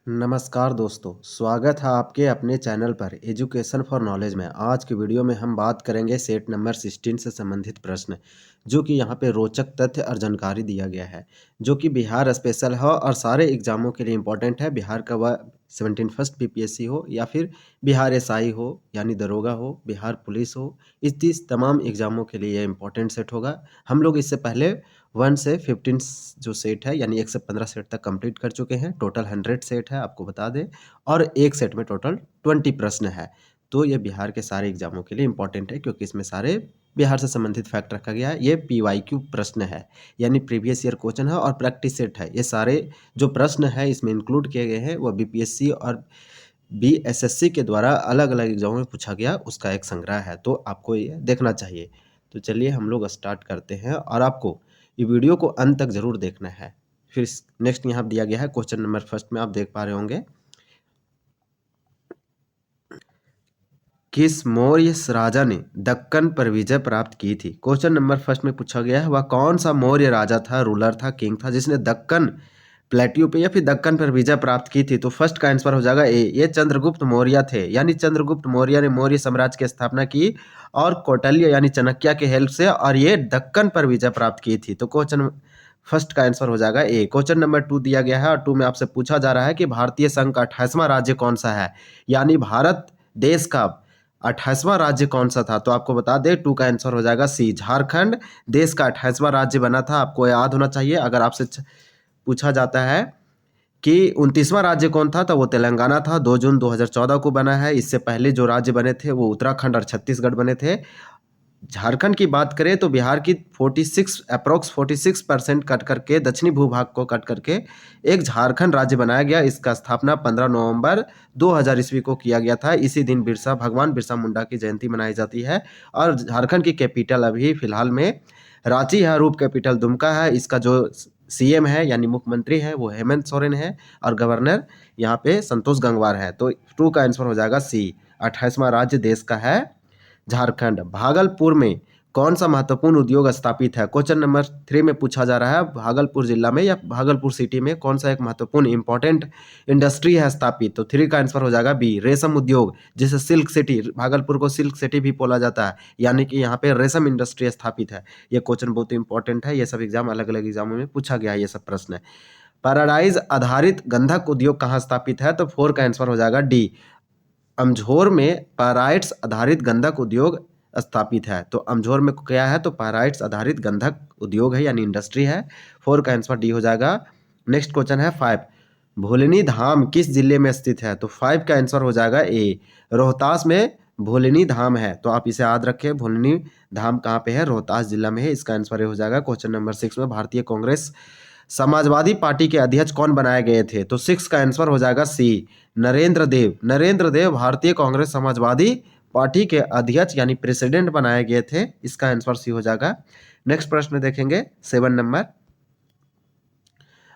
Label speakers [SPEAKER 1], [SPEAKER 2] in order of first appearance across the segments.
[SPEAKER 1] नमस्कार दोस्तों, स्वागत है आपके अपने चैनल पर एजुकेशन फॉर नॉलेज में। आज की वीडियो में हम बात करेंगे सेट नंबर 16 से संबंधित प्रश्न, जो कि यहाँ पे रोचक तथ्य और जानकारी दिया गया है, जो कि बिहार स्पेशल है और सारे एग्जामों के लिए इम्पोर्टेंट है। बिहार का वह 17 फर्स्ट पीपीएससी हो या फिर बिहार एसआई हो यानी दरोगा हो, बिहार पुलिस हो, इस तमाम एग्जामों के लिए ये इम्पोर्टेंट सेट होगा। हम लोग इससे पहले 1 से 15 जो सेट है यानी 1 से 15 सेट तक कंप्लीट कर चुके हैं। टोटल 100 सेट है, आपको बता दें, और एक सेट में टोटल 20 प्रश्न है। तो ये बिहार के सारे एग्जामों के लिए इंपॉर्टेंट है, क्योंकि इसमें सारे बिहार से संबंधित फैक्ट रखा गया है। ये पीवाईक्यू प्रश्न है, यानी प्रीवियस ईयर क्वेश्चन है और प्रैक्टिस सेट है। ये सारे जो प्रश्न है इसमें इंक्लूड किए गए हैं, वह बीपीएससी और बीएसएससी के द्वारा अलग अलग एग्जामों में पूछा गया, उसका एक संग्रह है। तो आपको ये देखना चाहिए। तो चलिए हम लोग स्टार्ट करते हैं, और आपको ये वीडियो को अंत तक जरूर देखना है। फिर नेक्स्ट यहाँ दिया गया है क्वेश्चन नंबर फर्स्ट में, आप देख पा रहे होंगे, किस मौर्य राजा ने दक्कन पर विजय प्राप्त की थी। क्वेश्चन नंबर फर्स्ट में पूछा गया है वह कौन सा मौर्य राजा था, रूलर था, किंग था, जिसने दक्कन प्लेट्यू पे या फिर दक्कन पर विजय प्राप्त की थी। तो फर्स्ट का आंसर हो जाएगा ए, ये चंद्रगुप्त मौर्य थे। यानी चंद्रगुप्त मौर्य ने मौर्य साम्राज्य की स्थापना की और कौटिल्य यानी चाणक्य के हेल्प से, और ये दक्कन पर विजय प्राप्त की थी। तो क्वेश्चन फर्स्ट का आंसर हो जाएगा ए। क्वेश्चन नंबर 2 दिया गया है, और 2 में आपसे पूछा जा रहा है कि भारतीय संघ का 28वां राज्य कौन सा है, यानी भारत देश का 28वां राज्य कौन सा था। तो आपको बता दें 2 का आंसर हो जाएगा सी, झारखंड देश का 28वां राज्य बना था। आपको याद होना चाहिए, अगर आपसे पूछा जाता है कि 29वां राज्य कौन था, तो वो तेलंगाना था। 2 जून 2014 को बना है। इससे पहले जो राज्य बने थे वो उत्तराखंड और छत्तीसगढ़ बने थे। झारखंड की बात करें तो बिहार की 46% कट करके, दक्षिणी भूभाग को कट करके एक झारखंड राज्य बनाया गया। इसका स्थापना 15 नवंबर 2000 ईस्वी को किया गया था। इसी दिन भगवान बिरसा मुंडा की जयंती मनाई जाती है। और झारखंड की कैपिटल अभी फिलहाल में रांची है, रूप कैपिटल दुमका है। इसका जो सीएम है यानी मुख्यमंत्री है वो हेमंत सोरेन है, और गवर्नर यहाँ पे संतोष गंगवार है। तो 2 का आंसर हो जाएगा सी, 28वां राज्य देश का है झारखंड। भागलपुर में कौन सा महत्वपूर्ण उद्योग स्थापित है। क्वेश्चन नंबर 3 में पूछा जा रहा है भागलपुर जिला में या भागलपुर सिटी में कौन सा एक महत्वपूर्ण इंपॉर्टेंट इंडस्ट्री है स्थापित। तो 3 का आंसर हो जाएगा बी, रेशम उद्योग, जिसे सिल्क सिटी, भागलपुर को सिल्क सिटी भी बोला जाता है, यानी कि यहाँ पे रेशम इंडस्ट्री स्थापित है। ये क्वेश्चन बहुत इंपॉर्टेंट है। ये सब एग्जाम अलग अलग एग्जामों में पूछा गया है ये सब प्रश्न। पैराडाइज आधारित गंधक उद्योग कहाँ स्थापित है। तो 4 का आंसर हो जाएगा डी, अमझोर में पैराइट्स आधारित गंधक उद्योग स्थापित है। तो अमझोर में क्या है, तो पैराइट्स आधारित गंधक उद्योग है यानी इंडस्ट्री है। 4 का आंसर डी हो जाएगा। नेक्स्ट क्वेश्चन है 5, भोलिनी धाम किस जिले में स्थित है। तो 5 का आंसर हो जाएगा ए, रोहतास में भोलिनी धाम है। तो आप इसे याद रखें, भोलिनी धाम कहाँ पे है, रोहतास जिला में है। इसका आंसर हो जाएगा। क्वेश्चन नंबर 6 में भारतीय कांग्रेस समाजवादी पार्टी के अध्यक्ष कौन बनाए गए थे। तो 6 का आंसर हो जाएगा सी, नरेंद्र देव। नरेंद्र देव भारतीय कांग्रेस समाजवादी पार्टी के अध्यक्ष यानी प्रेसिडेंट बनाए गए थे। इसका आंसर सी हो जाएगा। नेक्स्ट प्रश्न देखेंगे 7 नंबर।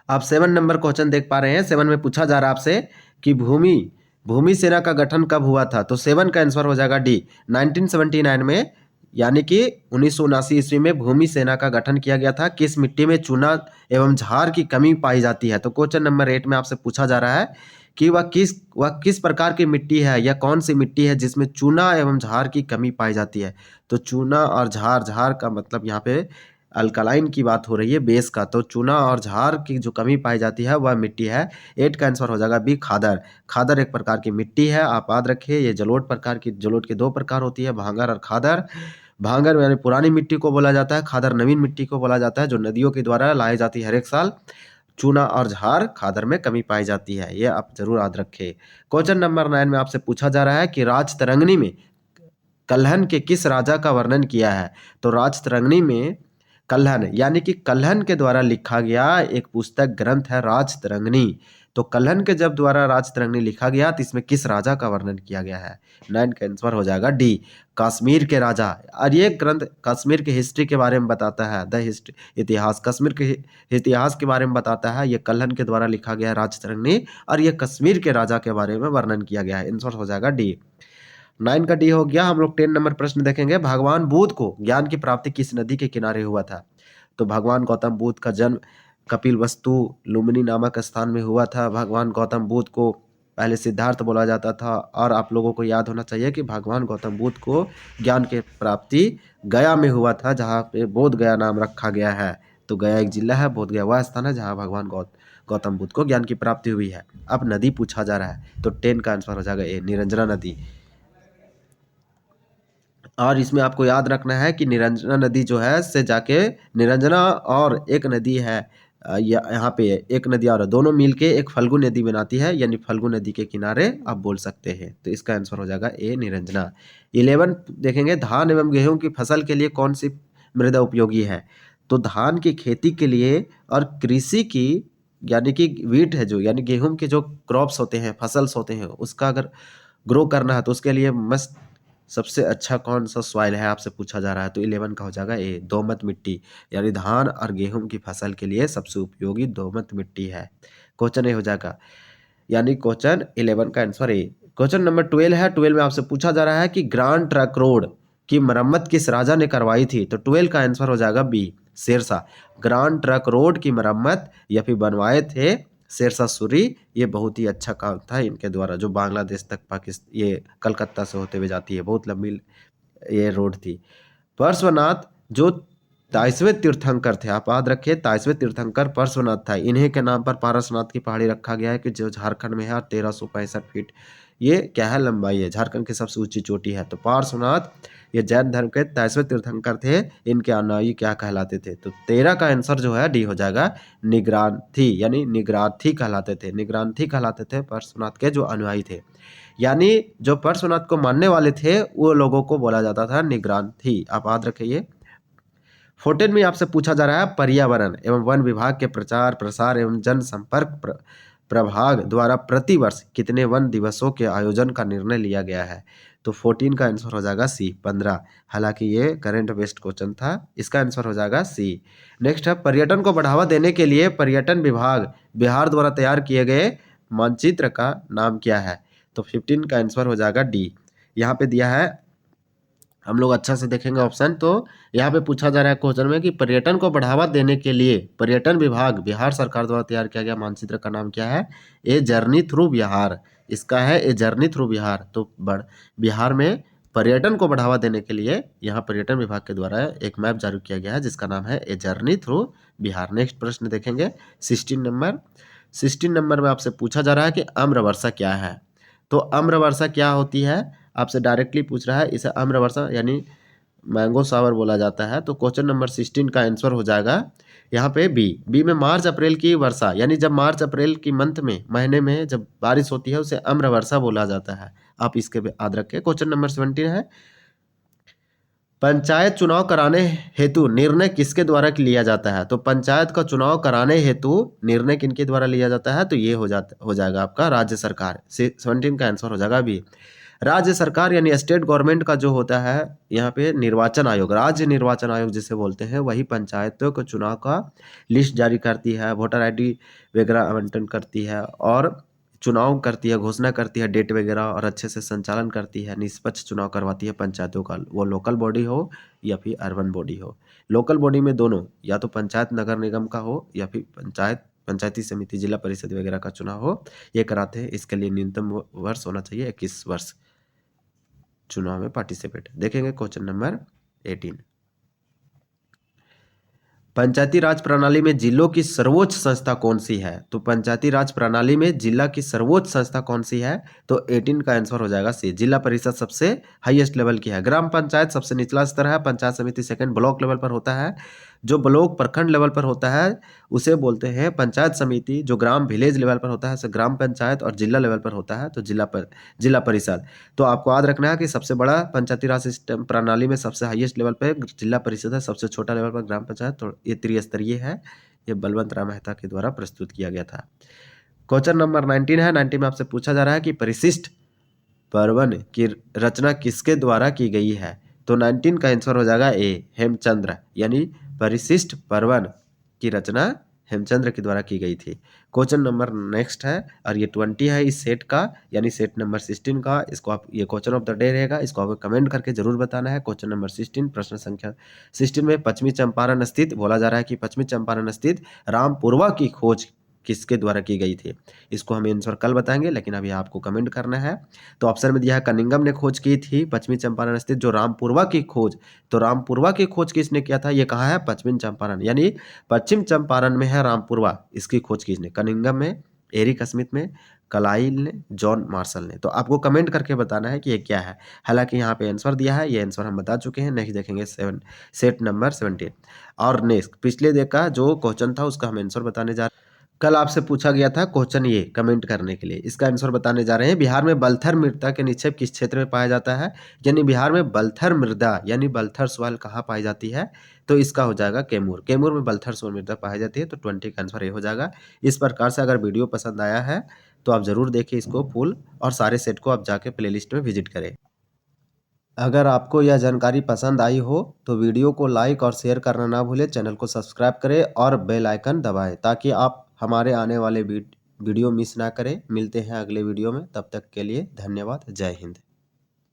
[SPEAKER 1] आप 7 नंबर क्वेश्चन देख पा रहे हैं। 7 में पूछा जा रहा है आपसे कि भूमि सेना का गठन कब हुआ था। तो 7 का आंसर हो जाएगा डी, 1979 में, यानी कि 1979 ईस्वी में भूमि सेना का गठन किया गया था। किस मिट्टी में चूना एवं झार की कमी पाई जाती है। तो क्वेश्चन नंबर 8 में आपसे पूछा जा रहा है कि वह किस प्रकार की मिट्टी है या कौन सी मिट्टी है जिसमें चूना एवं झार की कमी पाई जाती है। तो चूना और झार का मतलब यहाँ पे अल्कलाइन की बात हो रही है, बेस का। तो चूना और झार की जो कमी पाई जाती है वह मिट्टी है। 8 का आंसर हो जाएगा बी, खादर। खादर एक प्रकार की मिट्टी है, आप याद रखिए। ये जलोढ़ के 2 प्रकार होती है, भांगर और खादर। भांगर यानी पुरानी मिट्टी को बोला जाता है, खादर नवीन मिट्टी को बोला जाता है, जो नदियों के द्वारा लाई जाती है हर एक साल। चूना और झार खादर में कमी पाई जाती है, ये आप जरूर याद रखें। क्वेश्चन नंबर 9 में आपसे पूछा जा रहा है कि राजतरंगिणी में कल्हन के किस राजा का वर्णन किया है। तो राजतरंगिणी में कल्हन यानी कि कल्हन के द्वारा लिखा गया एक पुस्तक ग्रंथ है राजतरंगिणी। तो कल्हन के जब द्वारा राजतरंगिणी लिखा गया तो इसमें किस राजा का वर्णन किया गया है। 9 का आंसर हो जाएगा डी, कश्मीर के राजा। और ये ग्रंथ कश्मीर के हिस्ट्री के बारे में बताता है, द हिस्ट्री, इतिहास, कश्मीर के इतिहास के बारे में बताता है। ये कल्हन के द्वारा लिखा गया है राजतरंगिणी, और ये कश्मीर के राजा के बारे में वर्णन किया गया है। आंसर हो जाएगा डी। 9 का डी हो गया। हम लोग 10 नंबर प्रश्न देखेंगे। भगवान बुद्ध को ज्ञान की प्राप्ति किस नदी के किनारे हुआ था। तो भगवान गौतम बुद्ध का जन्म कपिल वस्तु लुम्बिनी नामक स्थान में हुआ था। भगवान गौतम बुद्ध को पहले सिद्धार्थ बोला जाता था, और आप लोगों को याद होना चाहिए कि भगवान गौतम बुद्ध को ज्ञान की प्राप्ति गया में हुआ था, जहाँ पे बोध गया नाम रखा गया है। तो गया एक जिला है, बोध गया वह स्थान है जहाँ भगवान गौतम बुद्ध को ज्ञान की प्राप्ति हुई है। अब नदी पूछा जा रहा है, तो 10 का आंसर हो जाएगा ए, निरंजना नदी। और इसमें आपको याद रखना है कि निरंजना नदी जो है से जाके निरंजना और एक नदी है यहाँ पे एक नदी और दोनों मिलके एक फल्गु नदी बनाती है, यानी फल्गु नदी के किनारे आप बोल सकते हैं। तो इसका आंसर हो जाएगा ए, निरंजना। 11 देखेंगे, धान एवं गेहूं की फसल के लिए कौन सी मृदा उपयोगी है। तो धान की खेती के लिए और कृषि की, यानी कि वीट है जो, यानी गेहूं के जो क्रॉप्स होते हैं, फसल्स होते हैं, उसका अगर ग्रो करना है तो उसके लिए मस्त सबसे अच्छा कौन सा सॉइल है आपसे पूछा जा रहा है। तो 11 का हो जाएगा ए, दोमट मिट्टी, यानी धान और गेहूं की फसल के लिए सबसे उपयोगी दोमट मिट्टी है। क्वेश्चन ए हो जाएगा, यानी क्वेश्चन 11 का आंसर ए। क्वेश्चन नंबर 12 है। 12 में आपसे पूछा जा रहा है कि ग्रांड ट्रंक रोड की मरम्मत किस राजा ने करवाई थी। तो 12 का आंसर हो जाएगा B, Sher Shah. Grand Trunk Road की मरम्मत या फिर बनवाए थे शेरशाह सूरी। ये बहुत ही अच्छा काम था इनके द्वारा, जो बांग्लादेश तक पाकिस्तान, ये कलकत्ता से होते हुए जाती है, बहुत लंबी ये रोड थी। पार्श्वनाथ जो 23वें तीर्थंकर थे, आप याद रखिए 23वें तीर्थंकर पार्श्वनाथ था। इन्हीं के नाम पर पारसनाथ की पहाड़ी रखा गया है, कि जो झारखंड में है, 1365 फीट ये क्या है, लंबाई है, झारखंड की सबसे ऊंची चोटी है। तो पार्श्वनाथ ये जैन धर्म के 23वें तीर्थंकर थे, इनके अनुयायी क्या कहलाते थे। तो 13 का आंसर जो है डी हो जाएगा, निग्रांथी, यानी निग्रांथी कहलाते थे। निग्रांथी कहलाते थे पार्श्वनाथ के जो अनुयायी थे, यानी जो पार्श्वनाथ को मानने वाले थे वो लोगों को बोला जाता था निग्रांथी। आप याद रखिए। 14 में आपसे पूछा जा रहा है, पर्यावरण एवं वन विभाग के प्रचार प्रसार एवं जनसंपर्क प्रभाग द्वारा प्रतिवर्ष कितने वन दिवसों के आयोजन का निर्णय लिया गया है। तो 14 का आंसर हो जाएगा सी, 15। हालांकि ये करंट बेस्ड क्वेश्चन था, इसका आंसर हो जाएगा सी। नेक्स्ट है, पर्यटन को बढ़ावा देने के लिए पर्यटन विभाग बिहार द्वारा तैयार किए गए मानचित्र का नाम क्या है। तो 15 का आंसर हो जाएगा डी। यहाँ पे दिया है, हम लोग अच्छा से देखेंगे ऑप्शन। तो यहाँ पे पूछा जा रहा है क्वेश्चन में कि पर्यटन को बढ़ावा देने के लिए पर्यटन विभाग बिहार सरकार द्वारा तैयार किया गया मानचित्र का नाम क्या है। ए जर्नी थ्रू बिहार, इसका है ए जर्नी थ्रू बिहार। तो बिहार में पर्यटन को बढ़ावा देने के लिए यहाँ पर्यटन विभाग के द्वारा एक मैप जारी किया गया है, जिसका नाम है a journey through Bihar. Next प्रश्न देखेंगे 16 नंबर। 16 नंबर में आपसे पूछा जा रहा है कि आम्रवर्षा क्या है। तो आम्रवर्षा क्या होती है, आपसे डायरेक्टली पूछ रहा है। इसे आम्रवर्षा यानी मैंगो शावर बोला जाता है। तो क्वेश्चन नंबर 16 का आंसर हो जाएगा यहाँ पे बी। बी में मार्च अप्रैल की वर्षा, यानी जब मार्च अप्रैल की मंथ में, महीने में जब बारिश होती है उसे आम्रवर्षा बोला जाता है। आप इसके याद रखें। क्वेश्चन नंबर 17 है, पंचायत चुनाव कराने हेतु निर्णय किसके द्वारा लिया जाता है। तो पंचायत का चुनाव कराने हेतु निर्णय किनके द्वारा लिया जाता है। तो ये हो जाएगा आपका राज्य सरकार। 17 का आंसर हो जाएगा बी, राज्य सरकार, यानी स्टेट गवर्नमेंट का जो होता है यहाँ पे निर्वाचन आयोग, राज्य निर्वाचन आयोग जिसे बोलते हैं, वही पंचायतों के चुनाव का लिस्ट जारी करती है, वोटर आईडी वगैरह आवंटन करती है, और चुनाव करती है, घोषणा करती है डेट वगैरह, और अच्छे से संचालन करती है, निष्पक्ष चुनाव करवाती है पंचायतों का, वो लोकल बॉडी हो या फिर अर्बन बॉडी हो। लोकल बॉडी में दोनों, या तो पंचायत नगर निगम का हो या फिर पंचायती समिति जिला परिषद वगैरह का चुनाव हो, ये कराते हैं। इसके लिए न्यूनतम वर्ष होना चाहिए 21 वर्ष चुनाव में पार्टिसिपेट। देखेंगे क्वेश्चन नंबर 18, पंचायती राज प्रणाली में जिलों की सर्वोच्च संस्था कौन सी है। तो पंचायती राज प्रणाली में जिला की सर्वोच्च संस्था कौन सी है। तो 18 का आंसर हो जाएगा सी, जिला परिषद सबसे हाईएस्ट लेवल की है। ग्राम पंचायत सबसे निचला स्तर है, पंचायत समिति सेकंड ब्लॉक लेवल पर होता है, जो ब्लॉक प्रखंड लेवल पर होता है उसे बोलते हैं पंचायत समिति, जो ग्राम विलेज लेवल पर होता है उसे ग्राम पंचायत, और जिला लेवल पर होता है तो जिला परिषद। तो आपको याद रखना है कि सबसे बड़ा पंचायती राज सिस्टम प्रणाली में सबसे हाईएस्ट लेवल पर जिला परिषद है, सबसे छोटा लेवल पर ग्राम पंचायत। तो ये त्रिस्तरीय है, ये बलवंत राय मेहता के द्वारा प्रस्तुत किया गया था। क्वेश्चन नंबर 19 है। 19 में आपसे पूछा जा रहा है कि परिशिष्ट पर्वन की रचना किसके द्वारा की गई है। तो 19 का आंसर हो जाएगा ए, हेमचंद्र, यानी परिशिष्ट पर्वन की रचना हेमचंद्र के द्वारा की गई थी। क्वेश्चन नंबर नेक्स्ट है और ये 20 है इस सेट का, यानी सेट नंबर 16 का। इसको आप, ये क्वेश्चन ऑफ द डे रहेगा, इसको आपको कमेंट करके जरूर बताना है। क्वेश्चन नंबर 16, प्रश्न संख्या 16 में पश्चिमी चंपारण स्थित, बोला जा रहा है कि पश्चिमी चंपारण स्थित रामपुरवा की खोज किसके द्वारा की गई थी। इसको हम आंसर कल बताएंगे, लेकिन अभी आपको कमेंट करना है। तो ऑप्शन में दिया है कनिंगम ने खोज की थी पश्चिमी चंपारण स्थित जो रामपुरवा की खोज। तो रामपुरवा की खोज किसने किया था, ये कहा है पश्चिमी चंपारण, यानी पश्चिम चंपारण में है रामपुरवा, इसकी खोज किसने, कनिंगम में, एरिक स्मिथ में, कलाइल ने, जॉन मार्शल ने। तो आपको कमेंट करके बताना है कि ये क्या है। हालांकि यहाँ पे आंसर दिया है, ये आंसर हम बता चुके हैं। नेक्स्ट देखेंगे सेट नंबर 17 और नेक्स्ट पिछले डे का जो क्वेश्चन था उसका हम आंसर बताने जा रहे हैं। कल आपसे पूछा गया था क्वेश्चन ये कमेंट करने के लिए, इसका आंसर बताने जा रहे हैं। बिहार में बलथर मृदा के निक्षेप किस क्षेत्र में पाया जाता है, यानी बिहार में बलथर मृदा यानी बलथर सॉइल कहाँ पाई जाती है। तो इसका हो जाएगा कैमूर, कैमूर में बलथर सॉइल मृदा पाई जाती है। तो 20 का आंसर ये हो जाएगा। इस प्रकार से अगर वीडियो पसंद आया है तो आप जरूर देखिए इसको फुल, और सारे सेट को आप जाके प्लेलिस्ट में विजिट करें। अगर आपको यह जानकारी पसंद आई हो तो वीडियो को लाइक और शेयर करना ना भूलें, चैनल को सब्सक्राइब करें और बेल आइकन दबाएं ताकि आप हमारे आने वाले वीडियो मिस ना करें। मिलते हैं अगले वीडियो में, तब तक के लिए धन्यवाद। जय हिंद।